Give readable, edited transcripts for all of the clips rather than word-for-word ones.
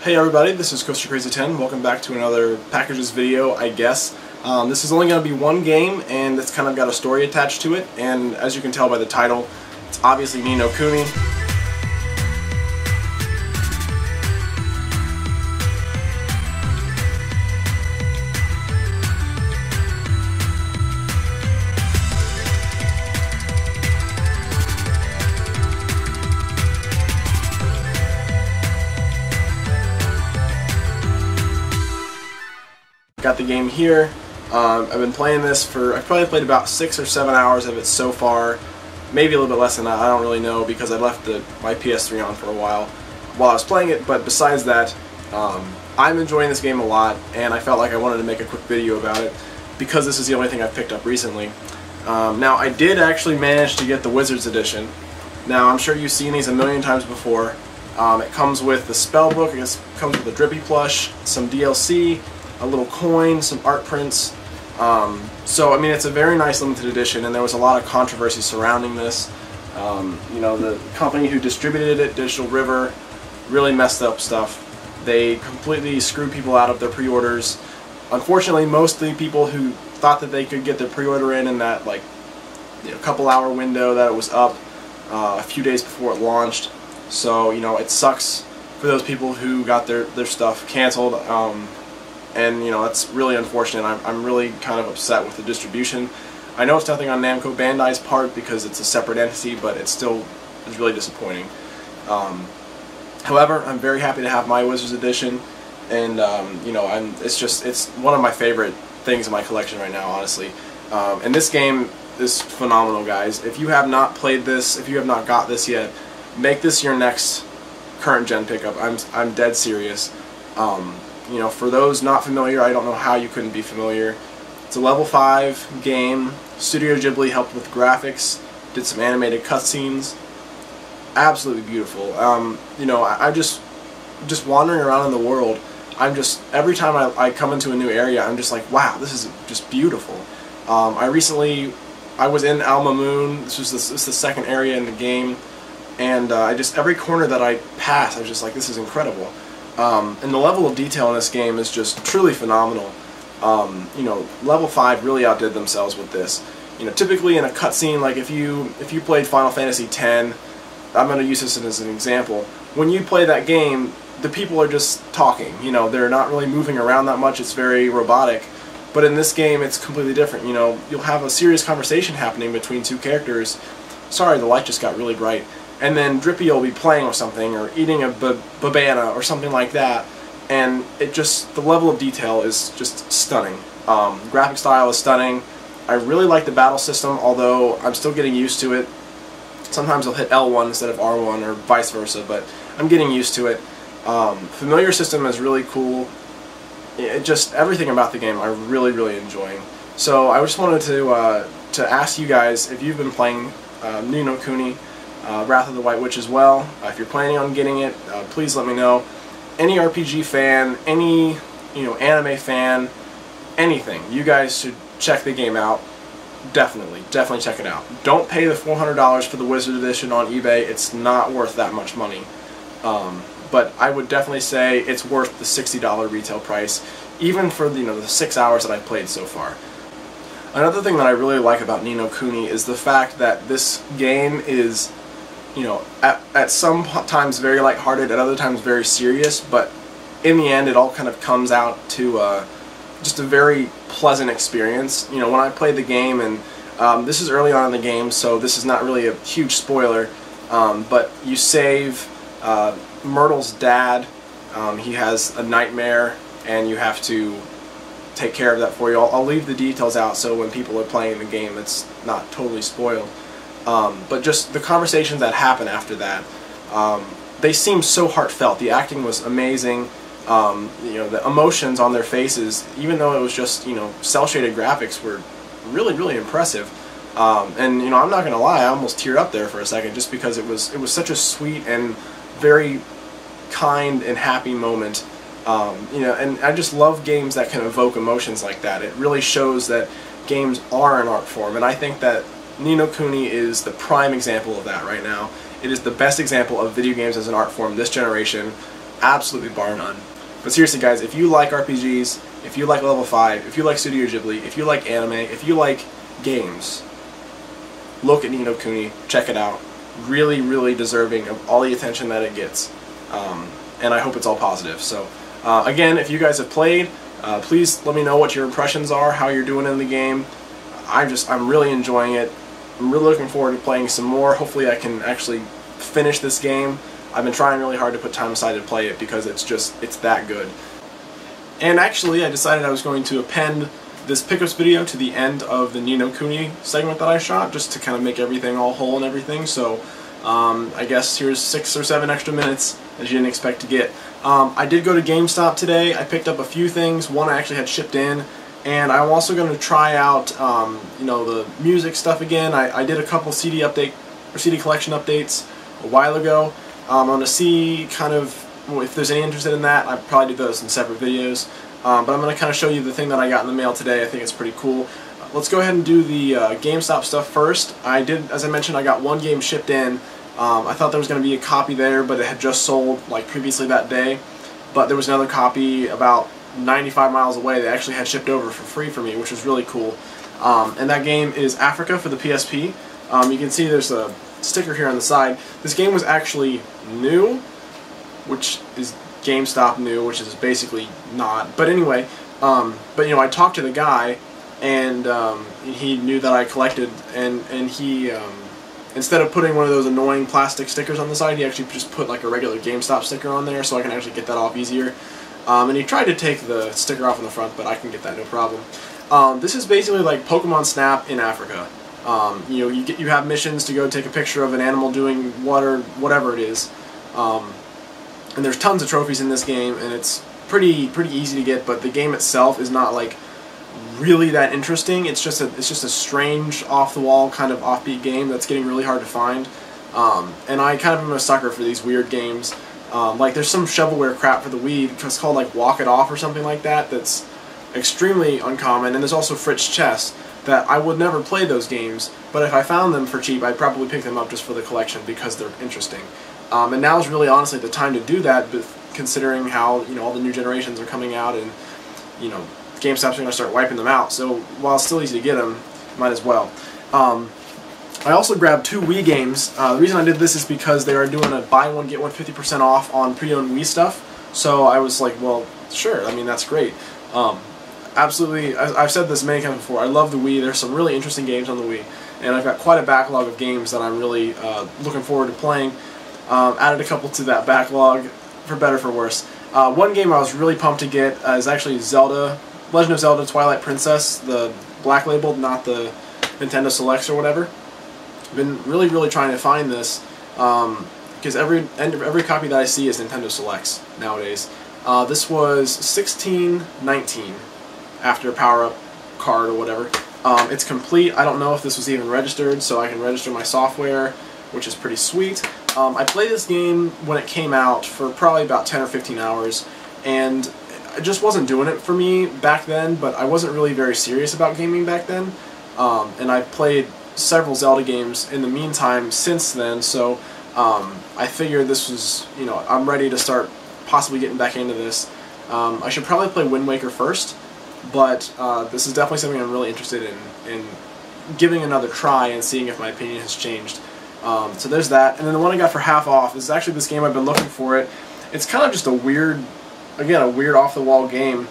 Hey everybody, this is Crazy10. Welcome back to another packages video, I guess. This is only going to be one game, and it's kind of got a story attached to it, and as you can tell by the title, it's obviously Ni No Kuni. Got the game here. I've been playing this for, I've probably played about 6 or 7 hours of it so far. Maybe a little bit less than that, I don't really know, because I left my PS3 on for a while I was playing it, but besides that, I'm enjoying this game a lot, and I felt like I wanted to make a quick video about it, because this is the only thing I've picked up recently. Now, I did actually manage to get the Wizards Edition. Now, I'm sure you've seen these a million times before. It comes with the spellbook, it comes with a Drippy plush, some DLC, a little coin, some art prints. So I mean, it's a very nice limited edition, and there was a lot of controversy surrounding this. You know, the company who distributed it, Digital River, really messed up stuff. They completely screwed people out of their pre-orders. Unfortunately, most of the people who thought that they could get their pre-order in that couple-hour window that it was up a few days before it launched. So you know, it sucks for those people who got their stuff canceled. And you know, that's really unfortunate. I'm really kind of upset with the distribution. I know it's nothing on Namco Bandai's part because it's a separate entity, but it still is really disappointing. However, I'm very happy to have my Wizards Edition, and you know, it's one of my favorite things in my collection right now, honestly. And this game is phenomenal, guys. If you have not played this, if you have not got this yet, make this your next current gen pickup. I'm dead serious. You know, for those not familiar, I don't know how you couldn't be familiar. It's a level 5 game. Studio Ghibli helped with graphics, did some animated cutscenes. Absolutely beautiful. You know, I just wandering around in the world, every time I come into a new area, I'm just like, wow, this is just beautiful. I was in Alma Moon. This was the second area in the game, and every corner that I pass, I was just like, this is incredible. And the level of detail in this game is just truly phenomenal. You know, level 5 really outdid themselves with this. You know, typically in a cutscene, like if you played Final Fantasy X, I'm going to use this as an example. When you play that game, the people are just talking. You know, they're not really moving around that much. It's very robotic. But in this game, it's completely different. You know, you'll have a serious conversation happening between two characters. Sorry, the light just got really bright. And then Drippy will be playing or something, or eating a babana or something like that, and the level of detail is just stunning. Graphic style is stunning. I really like the battle system, although I'm still getting used to it. Sometimes I'll hit L1 instead of R1 or vice versa, but I'm getting used to it. Familiar system is really cool. Everything about the game I'm really enjoying. So I just wanted to ask you guys if you've been playing Ni No Kuni, Wrath of the White Witch as well. If you're planning on getting it, please let me know. Any RPG fan, any anime fan, anything, you guys should check the game out. Definitely check it out. Don't pay the $400 for the Wizard Edition on eBay. It's not worth that much money. But I would definitely say it's worth the $60 retail price, even for the 6 hours that I've played so far. Another thing that I really like about Ni No Kuni is the fact that this game is, you know, at some times very lighthearted, at other times very serious, but in the end it all kind of comes out to just a very pleasant experience. You know, when I played the game, and this is early on in the game, so this is not really a huge spoiler, but you save Myrtle's dad. He has a nightmare, and you have to take care of that for you. I'll leave the details out so when people are playing the game it's not totally spoiled. But just the conversations that happen after that, they seem so heartfelt. The acting was amazing. You know, the emotions on their faces, even though it was just, you know, cel-shaded graphics, were really impressive. And you know, I'm not gonna lie, I almost teared up there for a second, just because it was such a sweet and very kind and happy moment. You know, and I just love games that can evoke emotions like that. It really shows that games are an art form, and I think that Ni No Kuni is the prime example of that right now. It is the best example of video games as an art form this generation. absolutely bar none. But seriously guys, if you like RPGs, if you like Level 5, if you like Studio Ghibli, if you like anime, if you like games, look at Ni No Kuni, check it out. Really, really deserving of all the attention that it gets. And I hope it's all positive. So again, if you guys have played, please let me know what your impressions are, how you're doing in the game. I'm really enjoying it. I'm really looking forward to playing some more. Hopefully I can actually finish this game. I've been trying really hard to put time aside to play it because it's that good. And actually I decided I was going to append this pickups video to the end of the Ni No Kuni segment that I shot, just to kind of make everything all whole and everything. So I guess here's 6 or 7 extra minutes that you didn't expect to get. I did go to GameStop today. I picked up a few things. One I actually had shipped in, and I'm also going to try out you know, the music stuff again. I did a couple CD collection updates a while ago. I'm going to see kind of if there's any interest in that. I'd probably do those in separate videos. But I'm going to kind of show you the thing that I got in the mail today. I think it's pretty cool. Let's go ahead and do the GameStop stuff first. As I mentioned, I got one game shipped in. I thought there was going to be a copy there, but it had just sold like previously that day. But there was another copy about 95 miles away that actually had shipped over for free for me, which was really cool. And that game is Africa for the PSP. You can see there's a sticker here on the side. This game was actually new, which is GameStop new, which is basically not. But anyway, but you know, I talked to the guy, and he knew that I collected, and he instead of putting one of those annoying plastic stickers on the side, he actually just put like a regular GameStop sticker on there, so I can actually get that off easier. And he tried to take the sticker off on the front, but I can get that no problem. This is basically like Pokemon Snap in Africa. You know, you have missions to go take a picture of an animal doing whatever it is. And there's tons of trophies in this game, and it's pretty easy to get. But the game itself is not like really that interesting. It's just a strange, off-the-wall kind of offbeat game that's getting really hard to find. And I kind of am a sucker for these weird games. Like there's some shovelware crap for the Wii. It's called like Walk It Off or something like that. That's extremely uncommon. And there's also Fritz Chess that I would never play those games, but if I found them for cheap, I'd probably pick them up just for the collection because they're interesting. And now is really honestly the time to do that, considering how, you know, all the new generations are coming out, and, you know, GameStop's going to start wiping them out. So while it's still easy to get them, might as well. I also grabbed 2 Wii games. The reason I did this is because they are doing a buy one get one 50% off on pre-owned Wii stuff. So I was like, well, sure. I mean, that's great. Absolutely. I've said this many times before. I love the Wii. There's some really interesting games on the Wii, and I've got quite a backlog of games that I'm really looking forward to playing. Added a couple to that backlog, for better or for worse. One game I was really pumped to get is actually Zelda, Legend of Zelda Twilight Princess, the black label, not the Nintendo Selects or whatever. I've been really trying to find this, because every copy that I see is Nintendo Selects nowadays. This was $16.19 after power-up card or whatever. It's complete. I don't know if this was even registered, so I can register my software, which is pretty sweet. I played this game when it came out for probably about 10 or 15 hours, and it just wasn't doing it for me back then, but I wasn't really very serious about gaming back then. And I played several Zelda games in the meantime since then, so I figured this was, you know, I'm ready to start possibly getting back into this. I should probably play Wind Waker first, but this is definitely something I'm really interested in giving another try and seeing if my opinion has changed. So there's that, and then the one I got for half off is actually this game I've been looking for it. It's kind of just a weird off-the-wall game.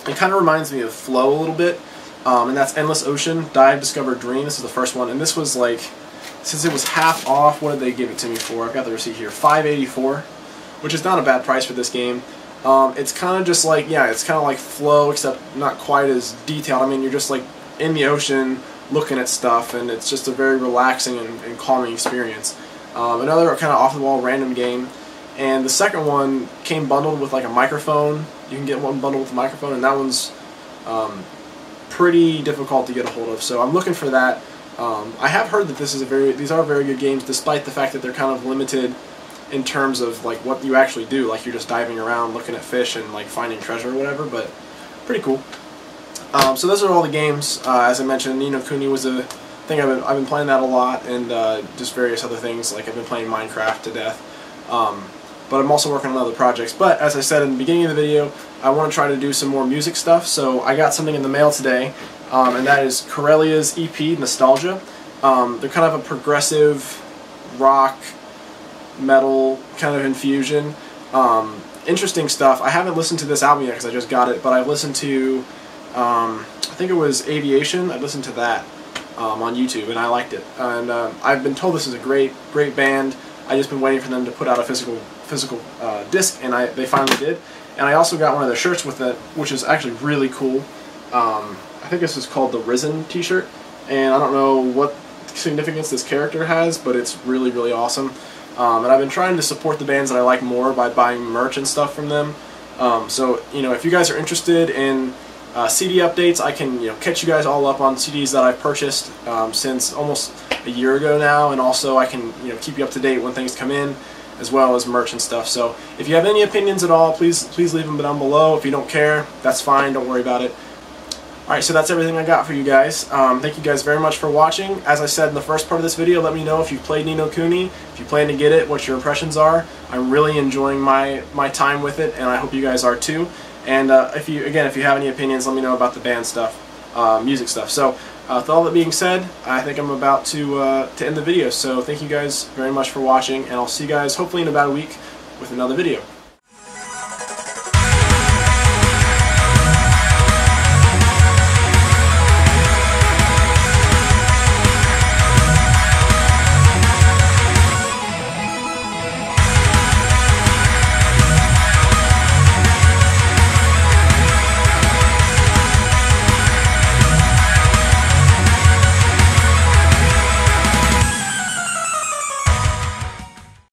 It kind of reminds me of Flow a little bit, and that's Endless Ocean, Dive, Discover, Dream. This is the first one, and this was like, since it was half off, what did they give it to me for? I've got the receipt here, $5.84, which is not a bad price for this game. It's kind of just like, yeah, it's kind of like Flow, except not quite as detailed. I mean, you're just like in the ocean, looking at stuff, and it's just a very relaxing and calming experience. Another kind of off-the-wall random game, and the second one came bundled with like a microphone. You can get one bundled with a microphone, and that one's pretty difficult to get a hold of, so I'm looking for that. I have heard that these are very good games, despite the fact that they're kind of limited in terms of like what you actually do. Like you're just diving around, looking at fish, and like finding treasure or whatever, but pretty cool. So those are all the games. As I mentioned, Ni No Kuni was a thing I've been playing that a lot, and just various other things. Like I've been playing Minecraft to death. but I'm also working on other projects. But as I said in the beginning of the video, I want to try to do some more music stuff, so I got something in the mail today, and that is Corellia's EP, Nostalgia. They're kind of a progressive rock, metal kind of infusion. Interesting stuff. I haven't listened to this album yet because I just got it, but I've listened to, I think it was Aviation. I listened to that on YouTube, and I liked it. And I've been told this is a great band. I just been waiting for them to put out a physical disc, and they finally did. And I also got one of their shirts with it, which is actually really cool. I think this is called the Risen t-shirt, and I don't know what significance this character has, but it's really awesome. And I've been trying to support the bands that I like more by buying merch and stuff from them. So if you guys are interested in CD updates, I can catch you guys all up on CDs that I've purchased since almost a year ago now, and also I can keep you up to date when things come in, as well as merch and stuff. So if you have any opinions at all, please leave them down below. If you don't care, that's fine, don't worry about it. Alright, so that's everything I got for you guys. Thank you guys very much for watching. As I said in the first part of this video, let me know if you've played Ni No Kuni, if you plan to get it, what your impressions are. I'm really enjoying my time with it, and I hope you guys are too. And if you have any opinions, let me know about the band stuff, music stuff. So with all that being said, I think I'm about to end the video. So thank you guys very much for watching, and I'll see you guys hopefully in about a week with another video.